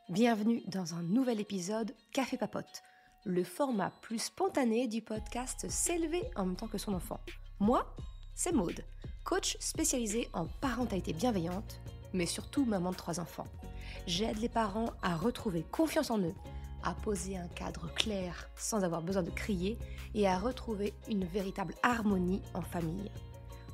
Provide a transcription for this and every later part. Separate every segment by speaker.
Speaker 1: Bienvenue dans un nouvel épisode Café Papote, le format plus spontané du podcast S'élever en même temps que son enfant. Moi, c'est Maude, coach spécialisée en parentalité bienveillante, mais surtout maman de 3 enfants. J'aide les parents à retrouver confiance en eux, à poser un cadre clair sans avoir besoin de crier et à retrouver une véritable harmonie en famille.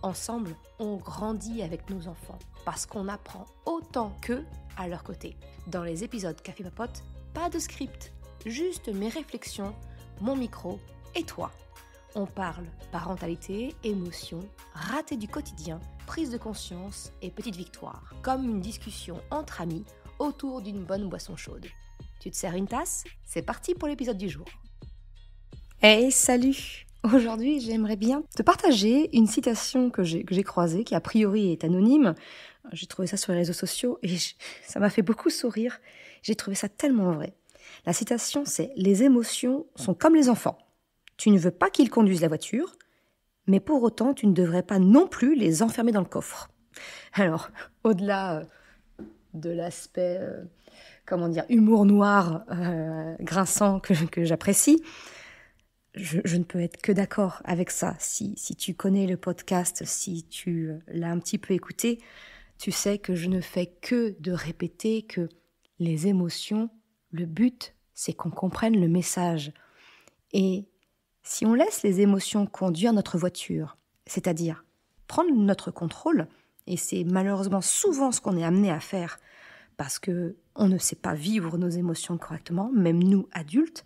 Speaker 1: Ensemble, on grandit avec nos enfants parce qu'on apprend autant qu'eux à leur côté. Dans les épisodes Café Papote, pas de script, juste mes réflexions, mon micro et toi. On parle parentalité, émotions, ratés du quotidien, prise de conscience et petites victoires, comme une discussion entre amis autour d'une bonne boisson chaude. Tu te sers une tasse? C'est parti pour l'épisode du jour. Hey, salut! Aujourd'hui, j'aimerais bien te partager une citation que j'ai croisée, qui a priori est anonyme. J'ai trouvé ça sur les réseaux sociaux et ça m'a fait beaucoup sourire. J'ai trouvé ça tellement vrai. La citation, c'est « Les émotions sont comme les enfants. Tu ne veux pas qu'ils conduisent la voiture, mais pour autant, tu ne devrais pas non plus les enfermer dans le coffre. » Alors, au-delà de l'aspect, humour noir, grinçant que j'apprécie, je ne peux être que d'accord avec ça. Si tu connais le podcast, si tu l'as un petit peu écouté, tu sais que je ne fais que de répéter que les émotions, le but, c'est qu'on comprenne le message. Et si on laisse les émotions conduire notre voiture, c'est-à-dire prendre notre contrôle, et c'est malheureusement souvent ce qu'on est amené à faire parce qu'on ne sait pas vivre nos émotions correctement, même nous adultes,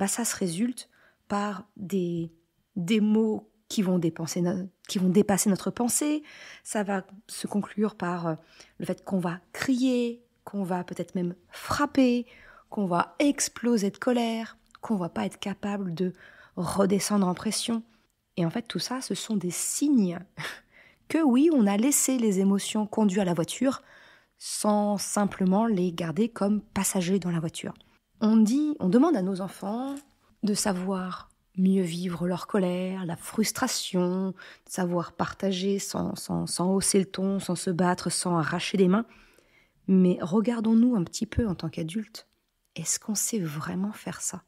Speaker 1: ça se résulte par des mots qui vont dépasser notre pensée. Ça va se conclure par le fait qu'on va crier, qu'on va peut-être même frapper, qu'on va exploser de colère, qu'on va pas être capable de redescendre en pression. Et en fait, tout ça, ce sont des signes que oui, on a laissé les émotions conduire la voiture sans simplement les garder comme passagers dans la voiture. On demande à nos enfants de savoir mieux vivre leur colère, la frustration, de savoir partager sans hausser le ton, sans se battre, sans arracher des mains. Mais regardons-nous un petit peu en tant qu'adultes. Est-ce qu'on sait vraiment faire ça?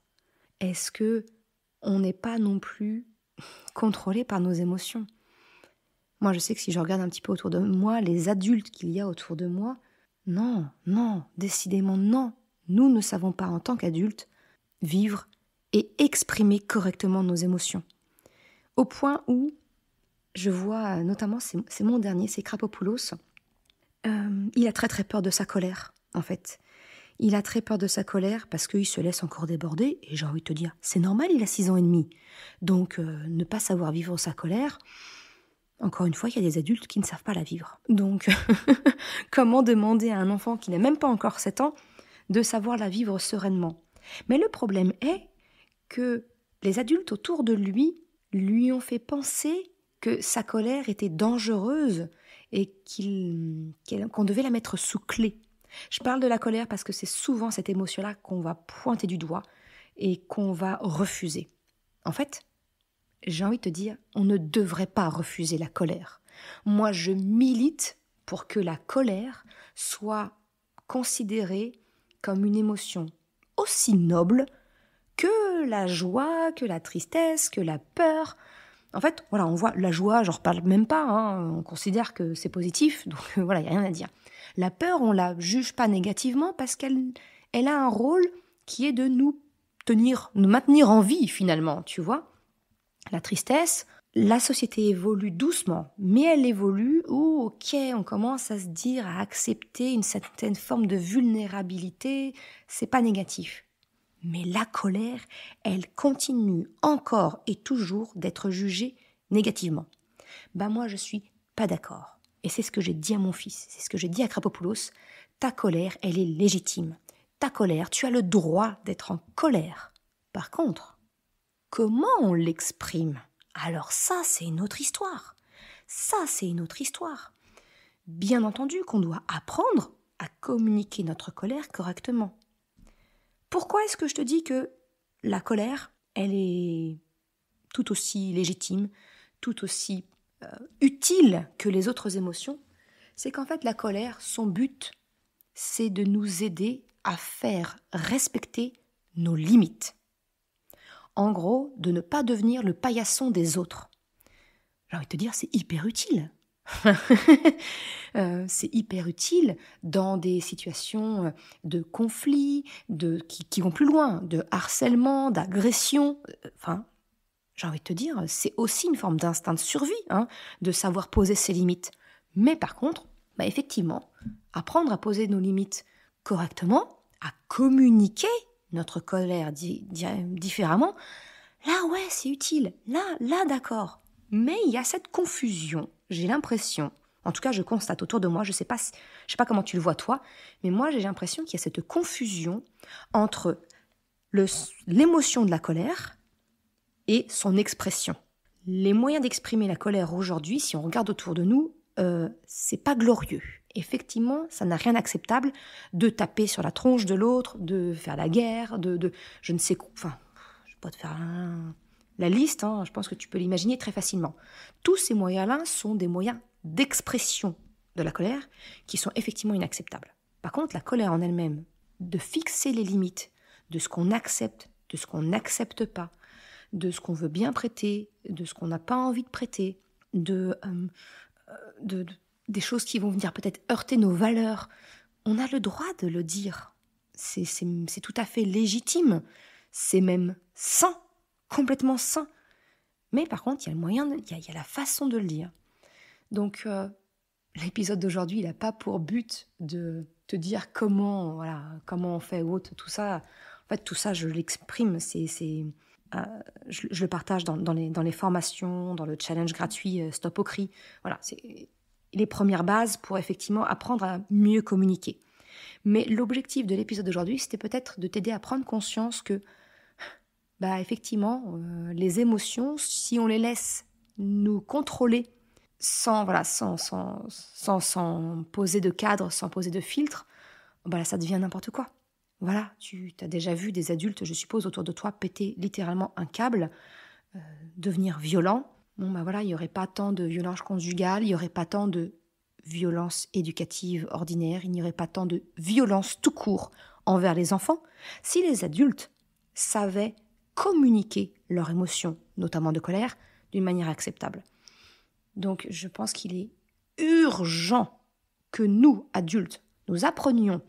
Speaker 1: Est-ce qu'on n'est pas non plus contrôlé par nos émotions? Moi, je sais que si je regarde un petit peu autour de moi, les adultes qu'il y a autour de moi, non, décidément non. Nous ne savons pas en tant qu'adultes vivre et exprimer correctement nos émotions. Au point où je vois, notamment, c'est mon dernier, c'est Krapopoulos, il a très très peur de sa colère, en fait. Il a très peur de sa colère parce qu'il se laisse encore déborder, et j'ai envie de te dire, c'est normal, il a 6 ans et demi. Donc, ne pas savoir vivre sa colère, encore une fois, il y a des adultes qui ne savent pas la vivre. Donc, comment demander à un enfant qui n'a même pas encore 7 ans de savoir la vivre sereinement? Mais le problème est que les adultes autour de lui ont fait penser que sa colère était dangereuse et qu'on devait la mettre sous clé. Je parle de la colère parce que c'est souvent cette émotion-là qu'on va pointer du doigt et qu'on va refuser. En fait, j'ai envie de te dire, on ne devrait pas refuser la colère. Moi, je milite pour que la colère soit considérée comme une émotion aussi noble que la joie, que la tristesse, que la peur. En fait, voilà, on voit la joie, j'en reparle même pas, on considère que c'est positif, donc voilà, il n'y a rien à dire. La peur, on la juge pas négativement parce qu'elle a un rôle qui est de nous maintenir en vie finalement, tu vois. La tristesse, la société évolue doucement, mais elle évolue où, ok, on commence à se dire, à accepter une certaine forme de vulnérabilité, c'est pas négatif. Mais la colère, elle continue encore et toujours d'être jugée négativement. Moi, je suis pas d'accord. Et c'est ce que j'ai dit à mon fils, c'est ce que j'ai dit à Krapopoulos. Ta colère, elle est légitime. Ta colère, tu as le droit d'être en colère. Par contre, comment on l'exprime? Alors ça, c'est une autre histoire. Bien entendu qu'on doit apprendre à communiquer notre colère correctement. Pourquoi est-ce que je te dis que la colère, elle est tout aussi légitime, tout aussi utile que les autres émotions? C'est qu'en fait, la colère, son but, c'est de nous aider à faire respecter nos limites. En gros, de ne pas devenir le paillasson des autres. J'ai envie de te dire, c'est hyper utile. C'est hyper utile dans des situations de conflit, qui vont plus loin, de harcèlement, d'agression. J'ai envie de te dire, c'est aussi une forme d'instinct de survie, de savoir poser ses limites. Mais par contre, effectivement, apprendre à poser nos limites correctement, à communiquer notre colère différemment, là ouais, c'est utile, là d'accord. Mais il y a cette confusion, j'ai l'impression, en tout cas je constate autour de moi, je sais pas comment tu le vois toi, mais moi j'ai l'impression qu'il y a cette confusion entre l'émotion de la colère et son expression. Les moyens d'exprimer la colère aujourd'hui, si on regarde autour de nous, c'est pas glorieux. Effectivement, ça n'a rien d'acceptable de taper sur la tronche de l'autre, de faire la guerre, je ne sais quoi. Enfin, je vais pas te faire la liste, je pense que tu peux l'imaginer très facilement. Tous ces moyens-là sont des moyens d'expression de la colère qui sont effectivement inacceptables. Par contre, la colère en elle-même, de fixer les limites de ce qu'on accepte, de ce qu'on n'accepte pas, de ce qu'on veut bien prêter, de ce qu'on n'a pas envie de prêter, des choses qui vont venir peut-être heurter nos valeurs. On a le droit de le dire. C'est tout à fait légitime. C'est même sain, complètement sain. Mais par contre, il y a le moyen, il y a la façon de le dire. Donc, l'épisode d'aujourd'hui, il n'a pas pour but de te dire comment on fait ou autre. Tout ça, en fait, tout ça, je l'exprime. Je le partage dans les formations, dans le challenge gratuit Stop au cri. Voilà, c'est les premières bases pour effectivement apprendre à mieux communiquer. Mais l'objectif de l'épisode d'aujourd'hui, c'était peut-être de t'aider à prendre conscience que, effectivement, les émotions, si on les laisse nous contrôler sans poser de cadre, sans poser de filtre, ça devient n'importe quoi. Voilà, tu as déjà vu des adultes, je suppose, autour de toi péter littéralement un câble, devenir violent. Il n'y aurait pas tant de violence conjugale, il n'y aurait pas tant de violence éducative ordinaire, il n'y aurait pas tant de violence tout court envers les enfants si les adultes savaient communiquer leurs émotions, notamment de colère, d'une manière acceptable. Donc je pense qu'il est urgent que nous, adultes, nous apprenions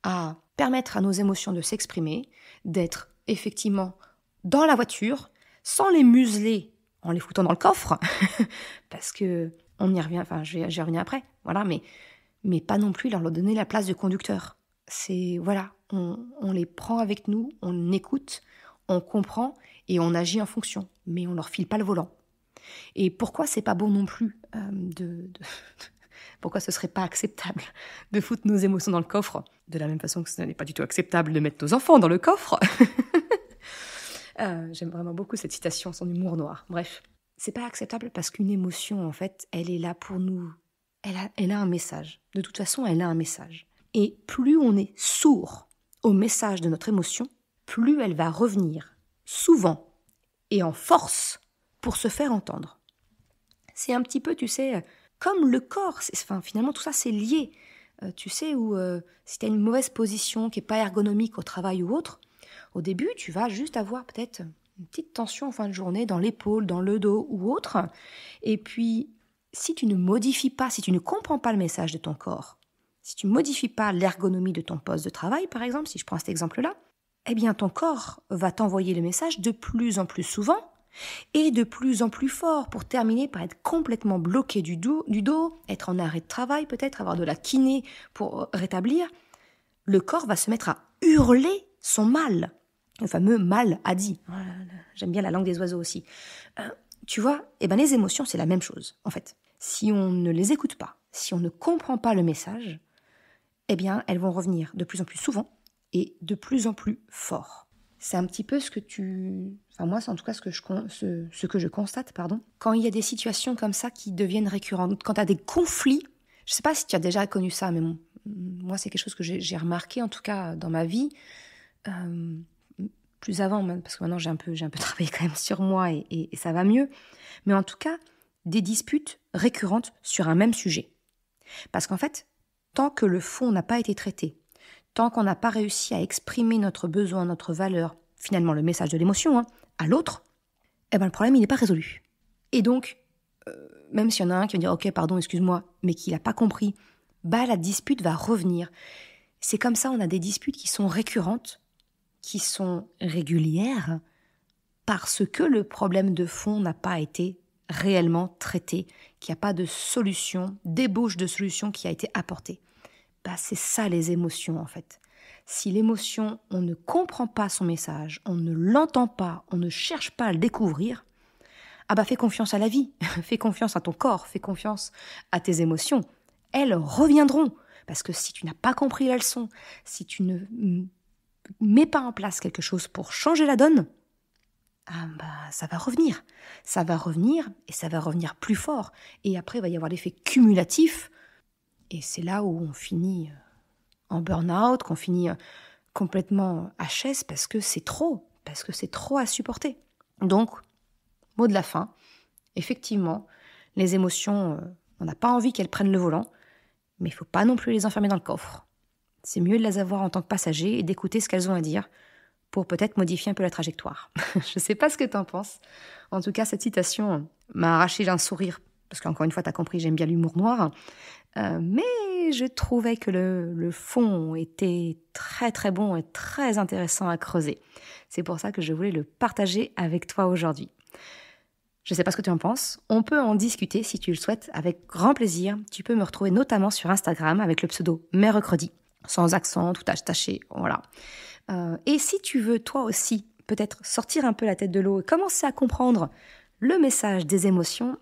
Speaker 1: à permettre à nos émotions de s'exprimer, d'être effectivement dans la voiture, sans les museler en les foutant dans le coffre, parce que on y revient, j'y reviens après, voilà, mais pas non plus leur donner la place de conducteur. C'est, on les prend avec nous, on écoute, on comprend et on agit en fonction, mais on leur file pas le volant. Et pourquoi c'est pas bon non plus pourquoi ce serait pas acceptable de foutre nos émotions dans le coffre, de la même façon que ce n'est pas du tout acceptable de mettre nos enfants dans le coffre. J'aime vraiment beaucoup cette citation, son humour noir. Bref, c'est pas acceptable parce qu'une émotion, en fait, elle est là pour nous. Elle a un message. De toute façon, elle a un message. Et plus on est sourd au message de notre émotion, plus elle va revenir souvent et en force pour se faire entendre. C'est un petit peu, tu sais, comme le corps. Finalement, tout ça, c'est lié. Tu sais, si tu as une mauvaise position qui n'est pas ergonomique au travail ou autre, au début, tu vas juste avoir peut-être une petite tension en fin de journée dans l'épaule, dans le dos ou autre. Et puis, si tu ne modifies pas, si tu ne comprends pas le message de ton corps, si tu ne modifies pas l'ergonomie de ton poste de travail, par exemple, si je prends cet exemple-là, eh bien, ton corps va t'envoyer le message de plus en plus souvent et de plus en plus fort pour terminer par être complètement bloqué du dos, être en arrêt de travail peut-être, avoir de la kiné pour rétablir. Le corps va se mettre à hurler son mal. Le fameux mal a dit. J'aime bien la langue des oiseaux aussi. Tu vois, les émotions, c'est la même chose, en fait. Si on ne les écoute pas, si on ne comprend pas le message, elles vont revenir de plus en plus souvent et de plus en plus fort. C'est un petit peu ce que moi, c'est en tout cas ce que je constate, pardon. Quand il y a des situations comme ça qui deviennent récurrentes, quand tu as des conflits, je ne sais pas si tu as déjà connu ça, mais moi, c'est quelque chose que j'ai remarqué, en tout cas, dans ma vie, plus avant, parce que maintenant, j'ai un peu travaillé quand même sur moi et ça va mieux. Mais en tout cas, des disputes récurrentes sur un même sujet. Parce qu'en fait, tant que le fond n'a pas été traité, tant qu'on n'a pas réussi à exprimer notre besoin, notre valeur, finalement le message de l'émotion, à l'autre, le problème, il n'est pas résolu. Et donc, même s'il y en a un qui va dire « Ok, pardon, excuse-moi », mais qui n'a pas compris, la dispute va revenir. C'est comme ça, on a des disputes qui sont récurrentes, qui sont régulières, parce que le problème de fond n'a pas été réellement traité, qu'il n'y a pas de solution, d'ébauche de solution qui a été apportée. C'est ça les émotions en fait. Si l'émotion, on ne comprend pas son message, on ne l'entend pas, on ne cherche pas à le découvrir, fais confiance à la vie, fais confiance à ton corps, fais confiance à tes émotions. Elles reviendront. Parce que si tu n'as pas compris la leçon, si tu ne mets pas en place quelque chose pour changer la donne, ça va revenir. Ça va revenir et ça va revenir plus fort. Et après, il va y avoir l'effet cumulatif. Et c'est là où on finit en burn-out, qu'on finit complètement HS parce que c'est trop à supporter. Donc, mot de la fin, effectivement, les émotions, on n'a pas envie qu'elles prennent le volant, mais il ne faut pas non plus les enfermer dans le coffre. C'est mieux de les avoir en tant que passagers et d'écouter ce qu'elles ont à dire pour peut-être modifier un peu la trajectoire. Je ne sais pas ce que tu en penses. En tout cas, cette citation m'a arraché d'un sourire, parce qu'encore une fois, tu as compris, j'aime bien l'humour noir, mais je trouvais que le fond était très très bon et très intéressant à creuser. C'est pour ça que je voulais le partager avec toi aujourd'hui. Je ne sais pas ce que tu en penses. On peut en discuter si tu le souhaites avec grand plaisir. Tu peux me retrouver notamment sur Instagram avec le pseudo Mercredi, sans accent, tout attaché, voilà. Et si tu veux toi aussi peut-être sortir un peu la tête de l'eau et commencer à comprendre le message des émotions,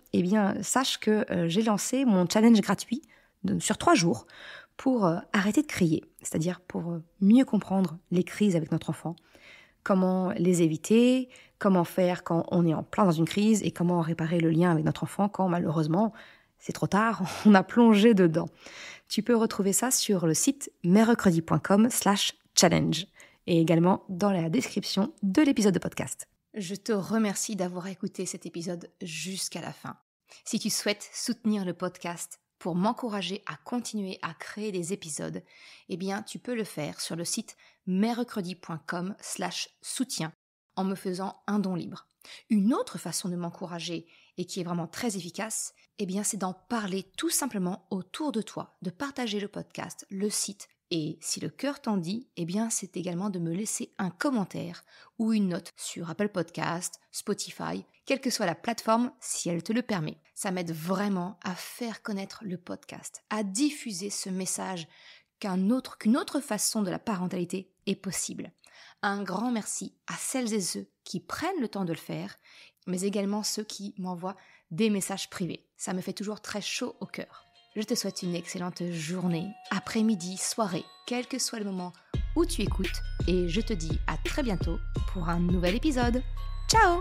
Speaker 1: sache que j'ai lancé mon challenge gratuit sur 3 jours pour arrêter de crier, c'est-à-dire pour mieux comprendre les crises avec notre enfant. Comment les éviter, comment faire quand on est en plein dans une crise et comment réparer le lien avec notre enfant quand malheureusement, c'est trop tard, on a plongé dedans. Tu peux retrouver ça sur le site mercredi.com/challenge et également dans la description de l'épisode de podcast. Je te remercie d'avoir écouté cet épisode jusqu'à la fin. Si tu souhaites soutenir le podcast pour m'encourager à continuer à créer des épisodes, tu peux le faire sur le site mercredi.com/soutien en me faisant un don libre. Une autre façon de m'encourager et qui est vraiment très efficace, c'est d'en parler tout simplement autour de toi, de partager le podcast, le site. Et si le cœur t'en dit, c'est également de me laisser un commentaire ou une note sur Apple Podcast, Spotify, quelle que soit la plateforme, si elle te le permet. Ça m'aide vraiment à faire connaître le podcast, à diffuser ce message qu'une autre façon de la parentalité est possible. Un grand merci à celles et ceux qui prennent le temps de le faire, mais également ceux qui m'envoient des messages privés. Ça me fait toujours très chaud au cœur. Je te souhaite une excellente journée, après-midi, soirée, quel que soit le moment où tu écoutes, et je te dis à très bientôt pour un nouvel épisode. Ciao!